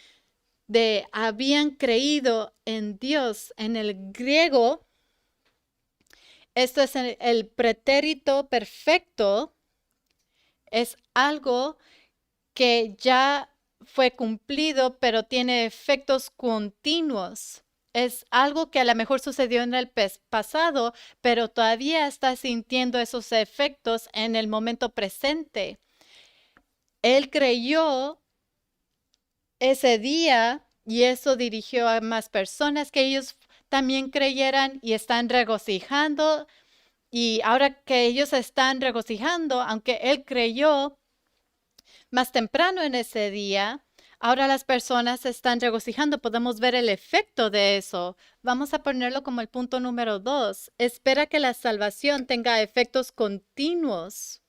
Speaker 2: de habían creído en Dios, en el griego, esto es el pretérito perfecto, es algo que ya fue cumplido, pero tiene efectos continuos. Es algo que a lo mejor sucedió en el pasado, pero todavía está sintiendo esos efectos en el momento presente. Él creyó ese día y eso dirigió a más personas que ellos también creyeran y están regocijando. Y ahora que ellos están regocijando, aunque él creyó más temprano en ese día, ahora las personas se están regocijando. Podemos ver el efecto de eso. Vamos a ponerlo como el punto número 2. Espera que la salvación tenga efectos continuos.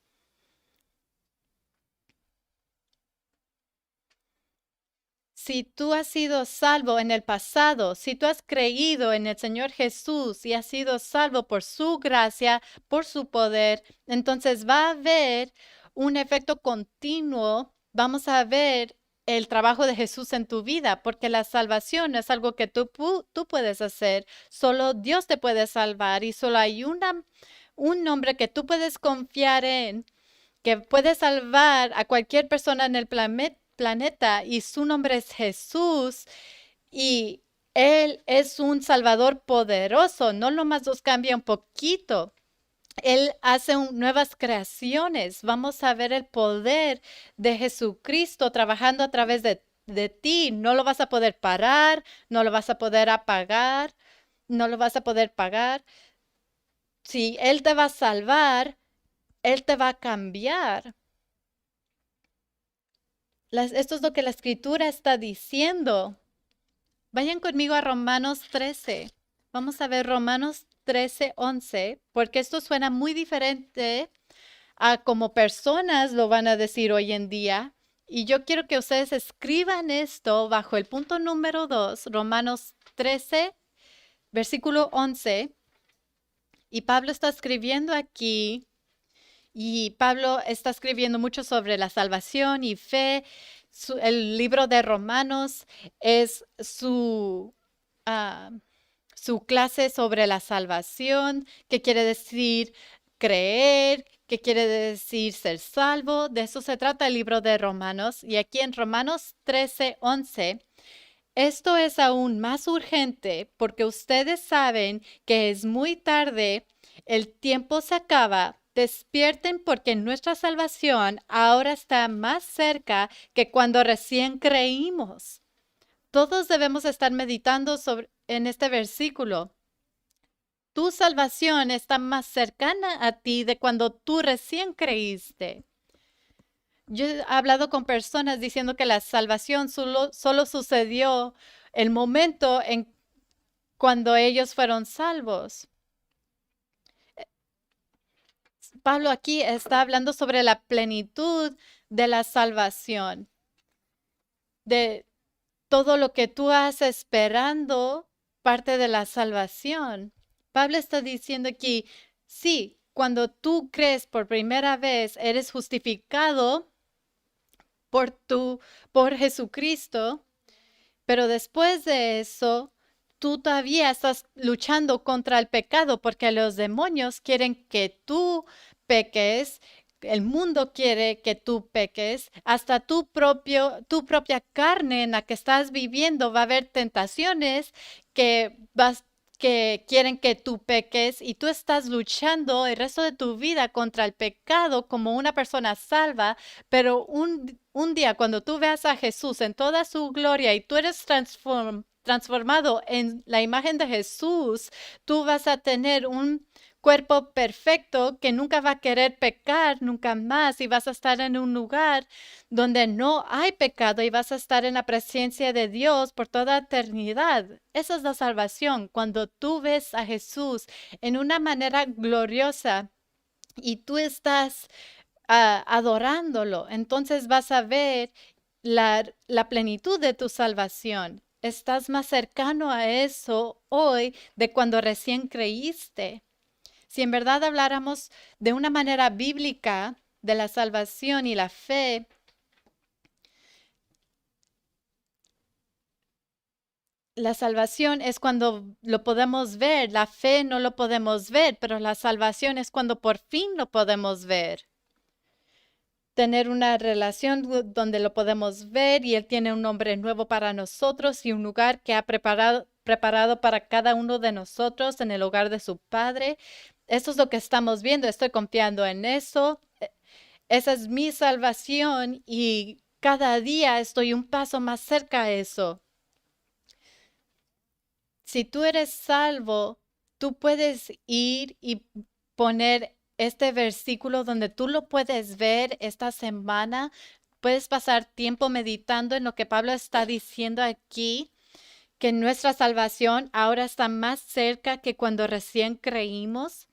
Speaker 2: Si tú has sido salvo en el pasado, si tú has creído en el Señor Jesús y has sido salvo por su gracia, por su poder, entonces va a haber un efecto continuo. Vamos a ver el trabajo de Jesús en tu vida, porque la salvación no es algo que tú puedes hacer. Solo Dios te puede salvar y solo hay un nombre que tú puedes confiar en, que puede salvar a cualquier persona en el planeta y su nombre es Jesús y Él es un Salvador poderoso, no nomás nos cambia un poquito. Él hace nuevas creaciones. Vamos a ver el poder de Jesucristo trabajando a través de ti. No lo vas a poder parar, no lo vas a poder apagar, no lo vas a poder pagar. Si Él te va a salvar, Él te va a cambiar. Esto es lo que la escritura está diciendo. Vayan conmigo a Romanos 13. Vamos a ver Romanos 13, 11, porque esto suena muy diferente a como personas lo van a decir hoy en día. Y yo quiero que ustedes escriban esto bajo el punto número 2, Romanos 13, versículo 11. Y Pablo está escribiendo aquí. Y Pablo está escribiendo mucho sobre la salvación y fe. El libro de Romanos es su clase sobre la salvación, que quiere decir creer, que quiere decir ser salvo. De eso se trata el libro de Romanos. Y aquí en Romanos 13, 11, esto es aún más urgente porque ustedes saben que es muy tarde, el tiempo se acaba Despierten porque nuestra salvación ahora está más cerca que cuando recién creímos. Todos debemos estar meditando en este versículo. Tu salvación está más cercana a ti de cuando tú recién creíste. Yo he hablado con personas diciendo que la salvación solo sucedió el momento en cuando ellos fueron salvos. Pablo aquí está hablando sobre la plenitud de la salvación, de todo lo que tú has esperando, parte de la salvación. Pablo está diciendo aquí, sí, cuando tú crees por primera vez, eres justificado por Jesucristo, pero después de eso, tú todavía estás luchando contra el pecado porque los demonios quieren que tú peques, el mundo quiere que tú peques, hasta tu propia carne en la que estás viviendo va a haber tentaciones que quieren que tú peques y tú estás luchando el resto de tu vida contra el pecado como una persona salva, pero un día cuando tú veas a Jesús en toda su gloria y tú eres transformado en la imagen de Jesús, tú vas a tener un cuerpo perfecto que nunca va a querer pecar nunca más y vas a estar en un lugar donde no hay pecado y vas a estar en la presencia de Dios por toda eternidad. Esa es la salvación, cuando tú ves a Jesús en una manera gloriosa y tú estás adorándolo, entonces vas a ver la plenitud de tu salvación. Estás más cercano a eso hoy de cuando recién creíste. Si en verdad habláramos de una manera bíblica de la salvación y la fe, la salvación es cuando lo podemos ver, la fe no lo podemos ver, pero la salvación es cuando por fin lo podemos ver. Tener una relación donde lo podemos ver y Él tiene un nombre nuevo para nosotros y un lugar que ha preparado para cada uno de nosotros en el hogar de su Padre. Eso es lo que estamos viendo, estoy confiando en eso. Esa es mi salvación y cada día estoy un paso más cerca a eso. Si tú eres salvo, tú puedes ir y poner este versículo donde tú lo puedes ver esta semana. Puedes pasar tiempo meditando en lo que Pablo está diciendo aquí, que nuestra salvación ahora está más cerca que cuando recién creímos.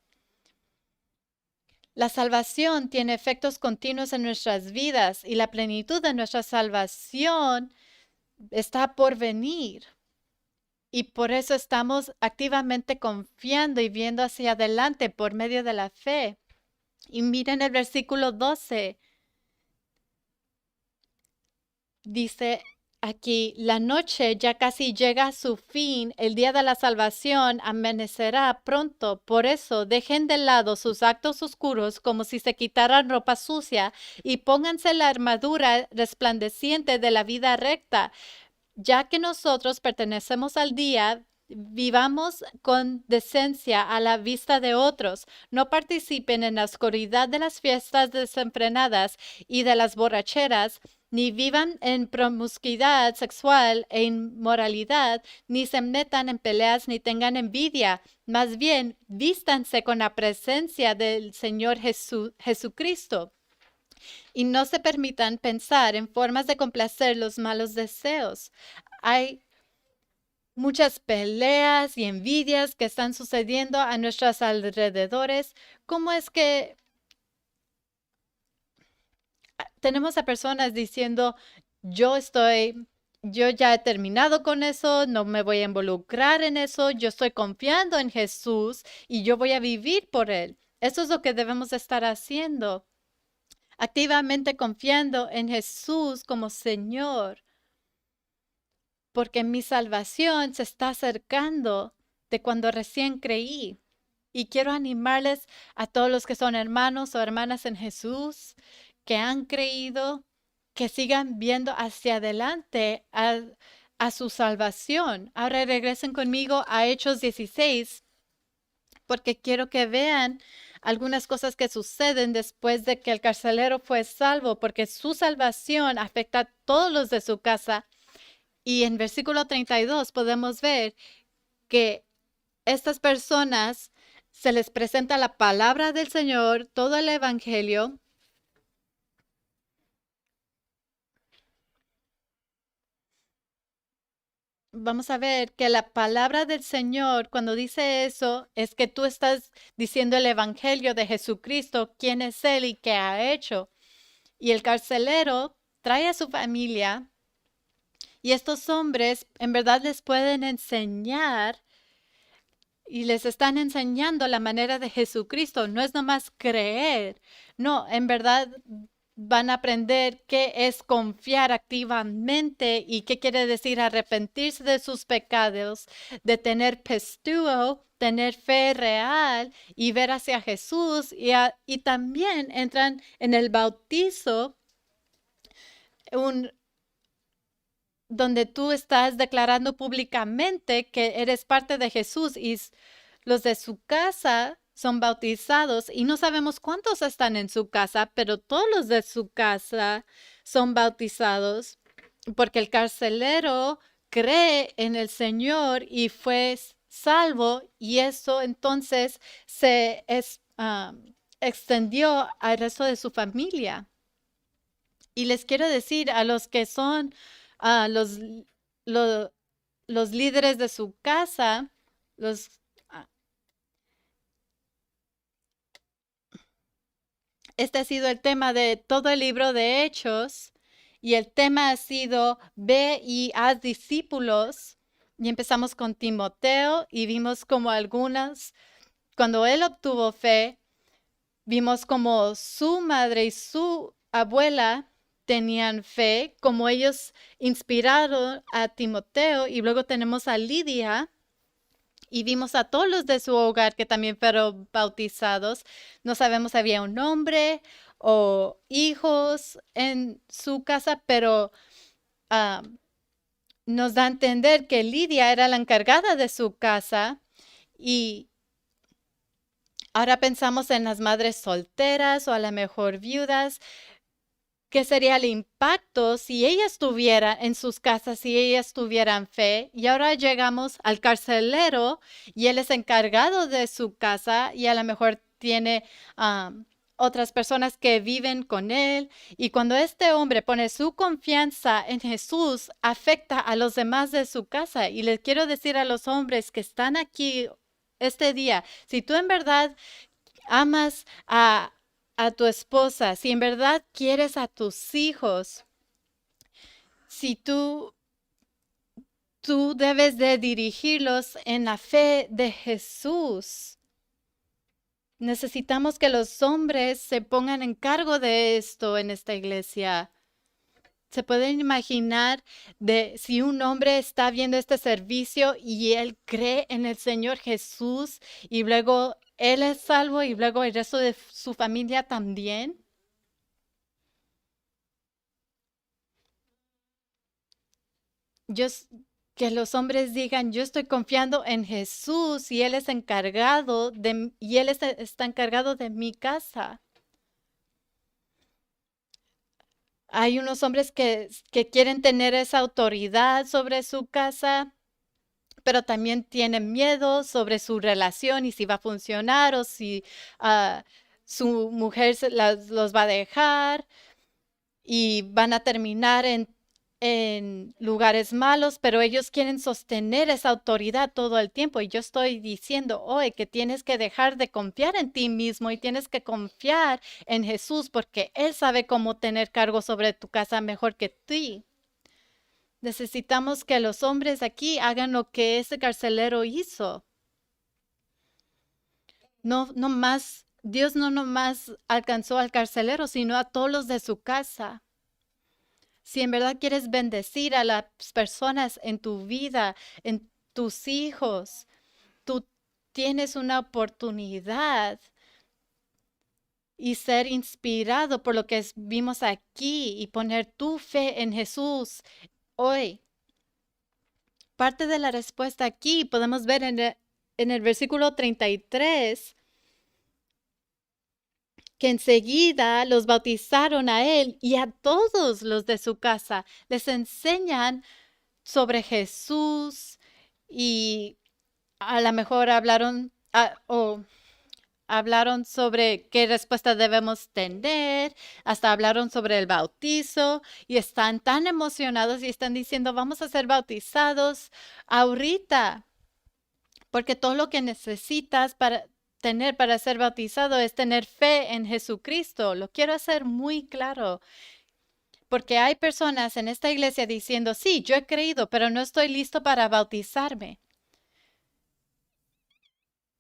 Speaker 2: La salvación tiene efectos continuos en nuestras vidas y la plenitud de nuestra salvación está por venir. Y por eso estamos activamente confiando y viendo hacia adelante por medio de la fe. Y miren el versículo 12. Dice aquí, la noche ya casi llega a su fin, el día de la salvación amanecerá pronto. Por eso dejen de lado sus actos oscuros como si se quitaran ropa sucia y pónganse la armadura resplandeciente de la vida recta. Ya que nosotros pertenecemos al día, vivamos con decencia a la vista de otros. No participen en la oscuridad de las fiestas desenfrenadas y de las borracheras, ni vivan en promiscuidad sexual e inmoralidad, ni se metan en peleas ni tengan envidia. Más bien, vístanse con la presencia del Señor Jesucristo. Y no se permitan pensar en formas de complacer los malos deseos. Hay muchas peleas y envidias que están sucediendo a nuestros alrededores. ¿Cómo es que tenemos a personas diciendo, yo ya he terminado con eso, no me voy a involucrar en eso, yo estoy confiando en Jesús y yo voy a vivir por Él? Eso es lo que debemos estar haciendo, activamente confiando en Jesús como Señor, porque mi salvación se está acercando de cuando recién creí. Y quiero animarles a todos los que son hermanos o hermanas en Jesús, que han creído, que sigan viendo hacia adelante a su salvación. Ahora regresen conmigo a Hechos 16, porque quiero que vean algunas cosas que suceden después de que el carcelero fue salvo, porque su salvación afecta a todos los de su casa. Y en versículo 32 podemos ver que estas personas se les presenta la palabra del Señor, todo el evangelio. Vamos a ver que la palabra del Señor, cuando dice eso, es que tú estás diciendo el evangelio de Jesucristo, quién es Él y qué ha hecho. Y el carcelero trae a su familia y estos hombres en verdad les pueden enseñar y les están enseñando la manera de Jesucristo. No es nomás creer, no, en verdad van a aprender qué es confiar activamente y qué quiere decir arrepentirse de sus pecados, de tener pisteuo, tener fe real y ver hacia Jesús y también entran en el bautizo, donde tú estás declarando públicamente que eres parte de Jesús y los de su casa son bautizados y no sabemos cuántos están en su casa, pero todos los de su casa son bautizados porque el carcelero cree en el Señor y fue salvo y eso entonces extendió al resto de su familia. Y les quiero decir a los que son ah, los, lo- los líderes de su casa, los, ah, este ha sido el tema de todo el libro de Hechos y el tema ha sido ve y haz discípulos. Y empezamos con Timoteo y vimos como algunas, cuando él obtuvo fe, vimos como su madre y su abuela tenían fe, como ellos inspiraron a Timoteo y luego tenemos a Lidia y vimos a todos los de su hogar que también fueron bautizados. No sabemos si había un hombre o hijos en su casa, pero ah, nos da a entender que Lidia era la encargada de su casa y ahora pensamos en las madres solteras o a lo mejor viudas. ¿Qué sería el impacto si ellas estuvieran en sus casas, si ellas tuvieran fe? Y ahora llegamos al carcelero y él es encargado de su casa y a lo mejor tiene otras personas que viven con él. Y cuando este hombre pone su confianza en Jesús, afecta a los demás de su casa. Y les quiero decir a los hombres que están aquí este día, si tú en verdad amas a tu esposa, si en verdad quieres a tus hijos, si tú debes de dirigirlos en la fe de Jesús. Necesitamos que los hombres se pongan en cargo de esto en esta iglesia. ¿Se pueden imaginar de si un hombre está viendo este servicio y él cree en el Señor Jesús y luego él es salvo y luego el resto de su familia también? Yo, que los hombres digan, yo estoy confiando en Jesús y Él es encargado y Él está encargado de mi casa. Hay unos hombres que quieren tener esa autoridad sobre su casa, pero también tienen miedo sobre su relación y si va a funcionar o si ah, su mujer los va a dejar y van a terminar en lugares malos, pero ellos quieren sostener esa autoridad todo el tiempo. Y yo estoy diciendo hoy que tienes que dejar de confiar en ti mismo y tienes que confiar en Jesús porque Él sabe cómo tener cargo sobre tu casa mejor que tú. Necesitamos que los hombres aquí hagan lo que ese carcelero hizo. No más, Dios no nomás alcanzó al carcelero, sino a todos los de su casa. Si en verdad quieres bendecir a las personas en tu vida, en tus hijos, tú tienes una oportunidad y ser inspirado por lo que vimos aquí y poner tu fe en Jesús hoy. Parte de la respuesta aquí podemos ver en el versículo 33 que enseguida los bautizaron a él y a todos los de su casa. Les enseñan sobre Jesús y a lo mejor hablaron sobre qué respuesta debemos tener, hasta hablaron sobre el bautizo y están tan emocionados y están diciendo, vamos a ser bautizados ahorita, porque todo lo que necesitas para ser bautizado es tener fe en Jesucristo. Lo quiero hacer muy claro. Porque hay personas en esta iglesia diciendo, sí, yo he creído, pero no estoy listo para bautizarme.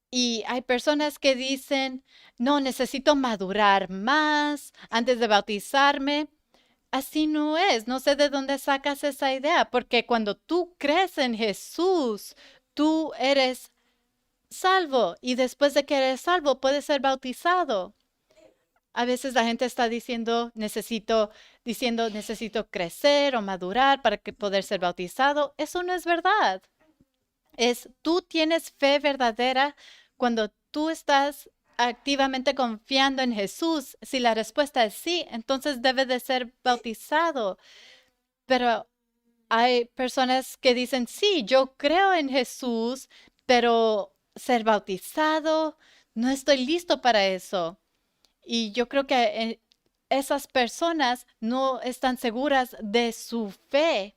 Speaker 2: Y hay personas que dicen, no, necesito madurar más antes de bautizarme. Así no es. No sé de dónde sacas esa idea, porque cuando tú crees en Jesús, tú eres salvo y después de que eres salvo puedes ser bautizado. A veces la gente está necesito crecer o madurar para que poder ser bautizado. Eso no es verdad. Tú tienes fe verdadera cuando tú estás activamente confiando en Jesús. Si la respuesta es sí, entonces debe de ser bautizado. Pero hay personas que dicen, sí, yo creo en Jesús, pero ser bautizado, no estoy listo para eso. Y yo creo que esas personas no están seguras de su fe.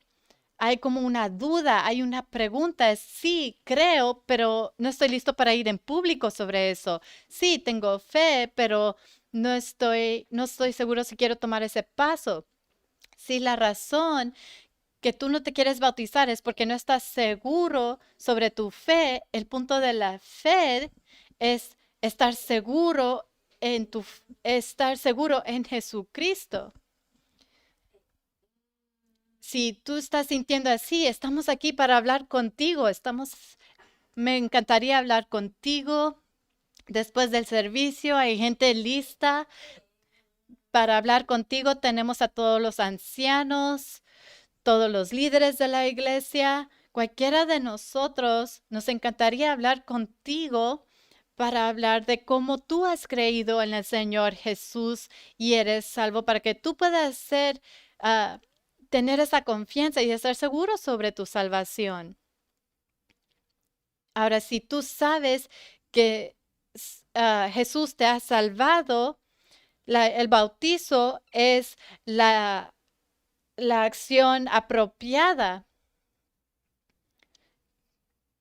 Speaker 2: Hay como una duda, hay una pregunta, es sí, creo, pero no estoy listo para ir en público sobre eso. Sí, tengo fe, pero no estoy seguro si quiero tomar ese paso. Si la razón que tú no te quieres bautizar es porque no estás seguro sobre tu fe, el punto de la fe es estar seguro en Jesucristo. Si tú estás sintiendo así, estamos aquí para hablar contigo. Me encantaría hablar contigo después del servicio. Hay gente lista para hablar contigo. Tenemos a todos los ancianos, todos los líderes de la iglesia. Cualquiera de nosotros nos encantaría hablar contigo para hablar de cómo tú has creído en el Señor Jesús y eres salvo para que tú puedas ah, tener esa confianza y estar seguro sobre tu salvación. Ahora, si tú sabes que Jesús te ha salvado, el bautizo es la acción apropiada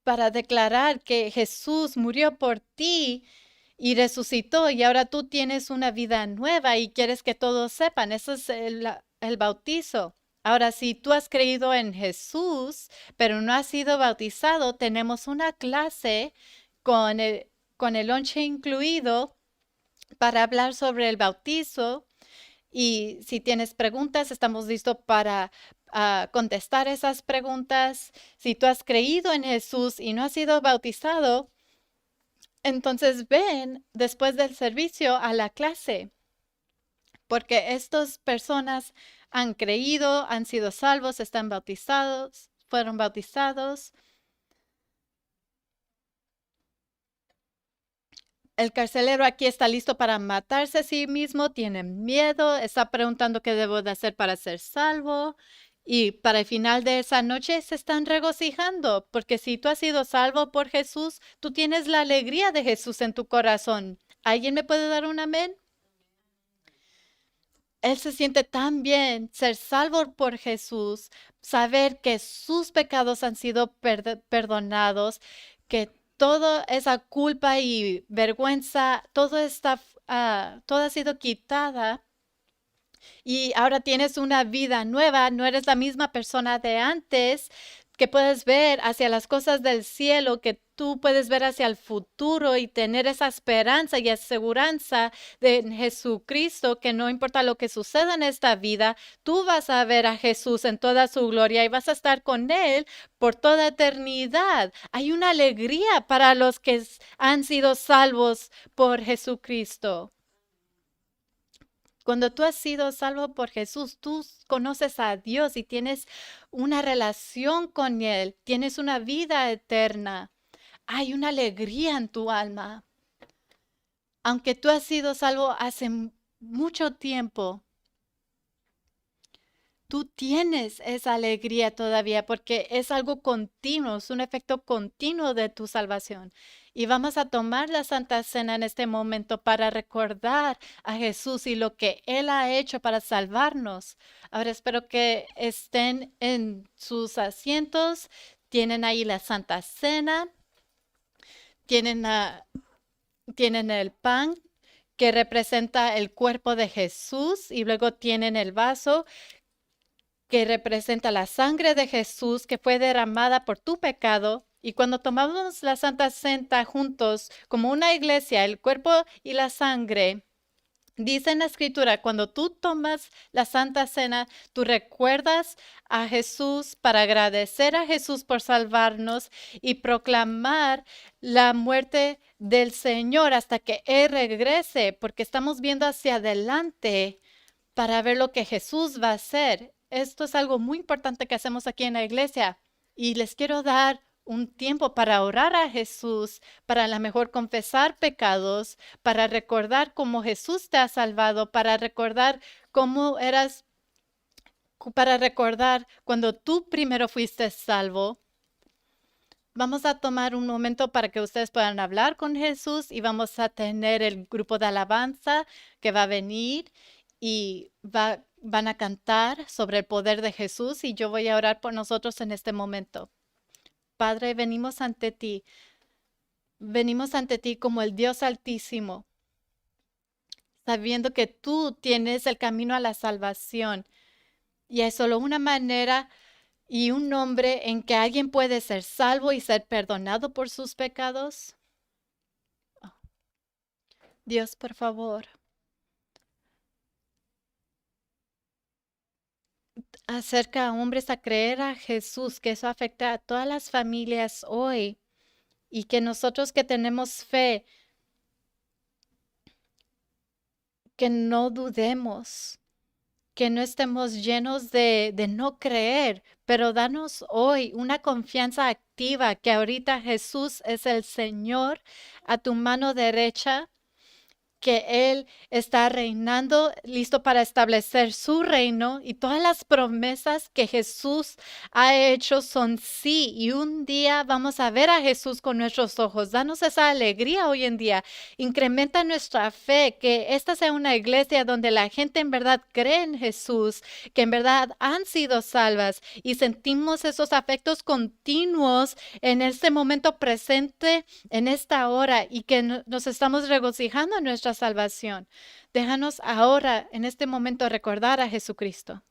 Speaker 2: para declarar que Jesús murió por ti y resucitó y ahora tú tienes una vida nueva y quieres que todos sepan. Eso es el bautizo. Ahora, si tú has creído en Jesús, pero no has sido bautizado, tenemos una clase con el lonche incluido para hablar sobre el bautizo. Y si tienes preguntas, estamos listos para contestar esas preguntas. Si tú has creído en Jesús y no has sido bautizado, entonces ven después del servicio a la clase, porque estas personas han creído, han sido salvos, están bautizados, fueron bautizados. El carcelero aquí está listo para matarse a sí mismo, tiene miedo, está preguntando qué debo de hacer para ser salvo. Y para el final de esa noche se están regocijando, porque si tú has sido salvo por Jesús, tú tienes la alegría de Jesús en tu corazón. ¿Alguien me puede dar un amén? Él se siente tan bien ser salvo por Jesús, saber que sus pecados han sido perdonados, que toda esa culpa y vergüenza, todo ha sido quitada y ahora tienes una vida nueva, no eres la misma persona de antes, que puedes ver hacia las cosas del cielo, que tú puedes ver hacia el futuro y tener esa esperanza y aseguranza de Jesucristo, que no importa lo que suceda en esta vida, tú vas a ver a Jesús en toda su gloria y vas a estar con Él por toda eternidad. Hay una alegría para los que han sido salvos por Jesucristo. Cuando tú has sido salvo por Jesús, tú conoces a Dios y tienes una relación con Él, tienes una vida eterna. Hay una alegría en tu alma. Aunque tú has sido salvo hace mucho tiempo, tú tienes esa alegría todavía porque es algo continuo, es un efecto continuo de tu salvación. Y vamos a tomar la Santa Cena en este momento para recordar a Jesús y lo que Él ha hecho para salvarnos. Ahora espero que estén en sus asientos, tienen ahí la Santa Cena, tienen, tienen el pan que representa el cuerpo de Jesús y luego tienen el vaso que representa la sangre de Jesús que fue derramada por tu pecado. Y cuando tomamos la Santa Cena juntos como una iglesia, el cuerpo y la sangre, dice en la Escritura, cuando tú tomas la Santa Cena, tú recuerdas a Jesús para agradecer a Jesús por salvarnos y proclamar la muerte del Señor hasta que Él regrese, porque estamos viendo hacia adelante para ver lo que Jesús va a hacer. Esto es algo muy importante que hacemos aquí en la iglesia y les quiero dar un tiempo para orar a Jesús, para a lo mejor confesar pecados, para recordar cómo Jesús te ha salvado, para recordar cómo eras, para recordar cuando tú primero fuiste salvo. Vamos a tomar un momento para que ustedes puedan hablar con Jesús y vamos a tener el grupo de alabanza que va a venir y van a cantar sobre el poder de Jesús y yo voy a orar por nosotros en este momento. Padre, venimos ante ti como el Dios Altísimo, sabiendo que tú tienes el camino a la salvación y hay solo una manera y un nombre en que alguien puede ser salvo y ser perdonado por sus pecados. Dios, por favor, acerca a hombres a creer a Jesús, que eso afecta a todas las familias hoy y que nosotros que tenemos fe, que no dudemos, que no estemos llenos de no creer, pero danos hoy una confianza activa que ahorita Jesús es el Señor a tu mano derecha, que Él está reinando, listo para establecer su reino y todas las promesas que Jesús ha hecho son sí. Y un día vamos a ver a Jesús con nuestros ojos. Danos esa alegría hoy en día. Incrementa nuestra fe, que esta sea una iglesia donde la gente en verdad cree en Jesús, que en verdad han sido salvas y sentimos esos afectos continuos en este momento presente, en esta hora y que nos estamos regocijando en nuestra salvación. Déjanos ahora, en este momento, recordar a Jesucristo.